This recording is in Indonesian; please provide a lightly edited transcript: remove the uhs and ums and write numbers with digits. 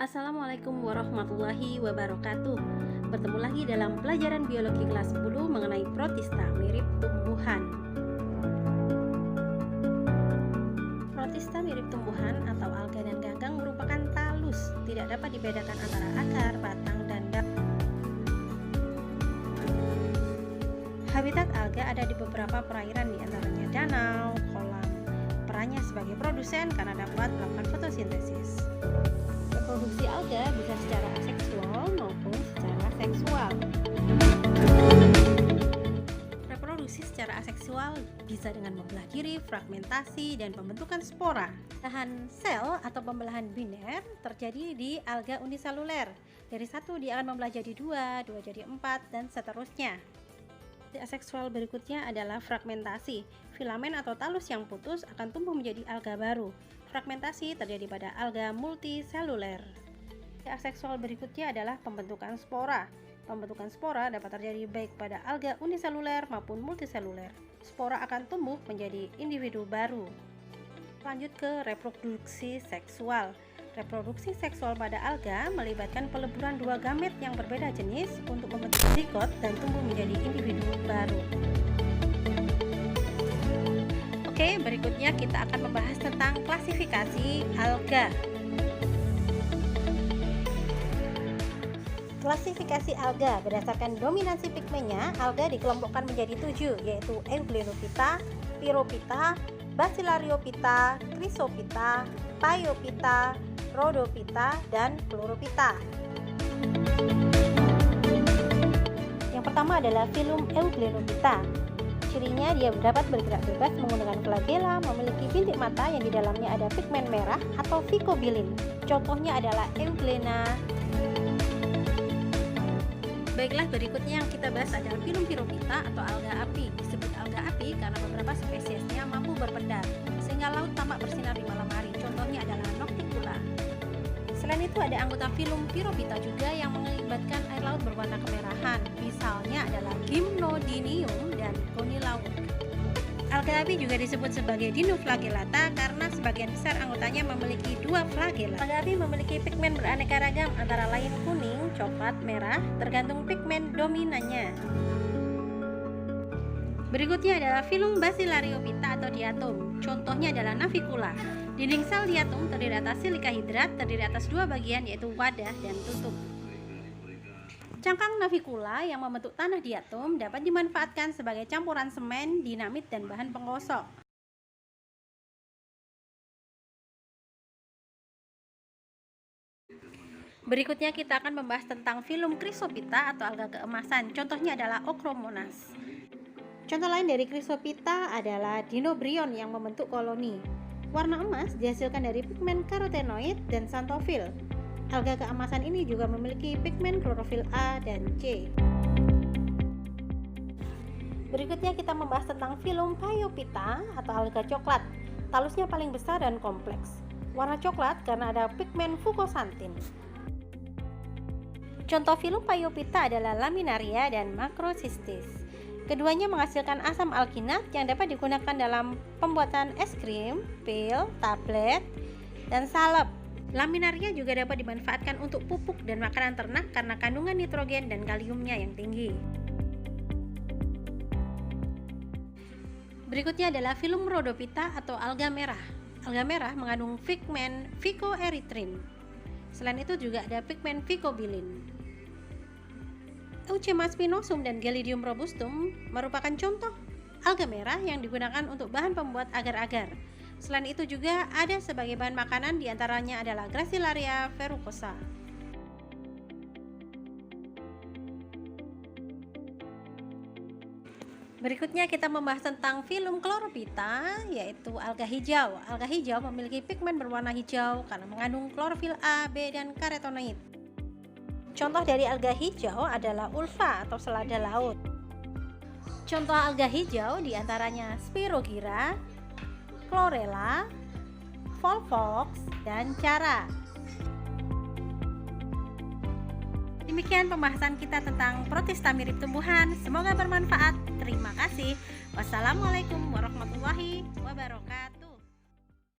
Assalamualaikum warahmatullahi wabarakatuh. Bertemu lagi dalam pelajaran biologi kelas 10 mengenai protista mirip tumbuhan. Protista mirip tumbuhan atau alga dan ganggang merupakan talus, tidak dapat dibedakan antara akar, batang, dan daun. Habitat alga ada di beberapa perairan, di antaranya danau, kolam. Perannya sebagai produsen karena dapat melakukan fotosintesis. Reproduksi alga bisa secara aseksual maupun secara seksual. Reproduksi secara aseksual bisa dengan membelah diri, fragmentasi, dan pembentukan spora. Pembelahan sel atau pembelahan biner terjadi di alga uniseluler. Dari satu dia akan membelah jadi dua jadi empat, dan seterusnya. Aseksual berikutnya adalah fragmentasi. Filamen atau talus yang putus akan tumbuh menjadi alga baru. Fragmentasi terjadi pada alga multiseluler. Aseksual berikutnya adalah pembentukan spora. Pembentukan spora dapat terjadi baik pada alga uniseluler maupun multiseluler. Spora akan tumbuh menjadi individu baru. Lanjut ke reproduksi seksual. Reproduksi seksual pada alga melibatkan peleburan dua gamet yang berbeda jenis untuk membentuk zigot dan tumbuh menjadi individu baru. Oke, berikutnya kita akan membahas tentang klasifikasi alga. Klasifikasi alga berdasarkan dominansi pigmennya, alga dikelompokkan menjadi 7, yaitu Euglenophyta, Pyrophyta, Bacillariophyta, Chrysophyta, Phaeophyta, Rhodophyta, dan Chlorophyta. Yang pertama adalah filum Euglenophyta. Cirinya dia dapat bergerak bebas menggunakan flagela, memiliki bintik mata yang di dalamnya ada pigmen merah atau phycobilin. Contohnya adalah Euglena. Baiklah, berikutnya yang kita bahas adalah filum Pyrophyta atau alga api. Disebut alga api karena beberapa spesiesnya mampu berpendar, sehingga laut tampak bersinar di malam hari. Contohnya adalah Nocticula. Selain itu ada anggota filum Pyrophyta juga yang melibatkan air laut berwarna kemerahan. Misalnya adalah Gymnodinium dan Conilaurus. Alga api juga disebut sebagai dinoflagellata karena sebagian besar anggotanya memiliki dua flagella. Alga api memiliki pigmen beraneka ragam antara lain kuning, coklat, merah, tergantung pigmen dominannya. Berikutnya adalah filum Bacillariophyta atau diatom. Contohnya adalah Navicula. Dinding sel diatom terdiri atas silika hidrat, terdiri atas dua bagian yaitu wadah dan tutup. Cangkang Navicula yang membentuk tanah diatom dapat dimanfaatkan sebagai campuran semen, dinamit, dan bahan penggosok. Berikutnya kita akan membahas tentang filum Chrysophyta atau alga keemasan. Contohnya adalah Ochromonas. Contoh lain dari Chrysophyta adalah Dinobrion yang membentuk koloni. Warna emas dihasilkan dari pigmen karotenoid dan xanthofil. Alga keemasan ini juga memiliki pigmen klorofil A dan C. Berikutnya kita membahas tentang filum Phaeophyta atau alga coklat. Talusnya paling besar dan kompleks. Warna coklat karena ada pigmen fucoxanthin. Contoh filum Phaeophyta adalah Laminaria dan Macrocystis. Keduanya menghasilkan asam alginat yang dapat digunakan dalam pembuatan es krim, pil, tablet, dan salep. Laminaria juga dapat dimanfaatkan untuk pupuk dan makanan ternak karena kandungan nitrogen dan kaliumnya yang tinggi. Berikutnya adalah filum Rhodophyta atau alga merah. Alga merah mengandung pigmen phycoerythrin. Selain itu juga ada pigmen phycobilin. Euchema spinosum dan Gelidium robustum merupakan contoh alga merah yang digunakan untuk bahan pembuat agar-agar. Selain itu juga ada sebagai bahan makanan, diantaranya adalah Gracilaria verrucosa. Berikutnya kita membahas tentang filum Chlorophyta, yaitu alga hijau. Alga hijau memiliki pigmen berwarna hijau karena mengandung klorofil A, B, dan karotenoid. Contoh dari alga hijau adalah ulva atau selada laut. Contoh alga hijau diantaranya Spirogyra, Chlorella, Volvox, dan Chara. Demikian pembahasan kita tentang protista mirip tumbuhan. Semoga bermanfaat. Terima kasih. Wassalamualaikum warahmatullahi wabarakatuh.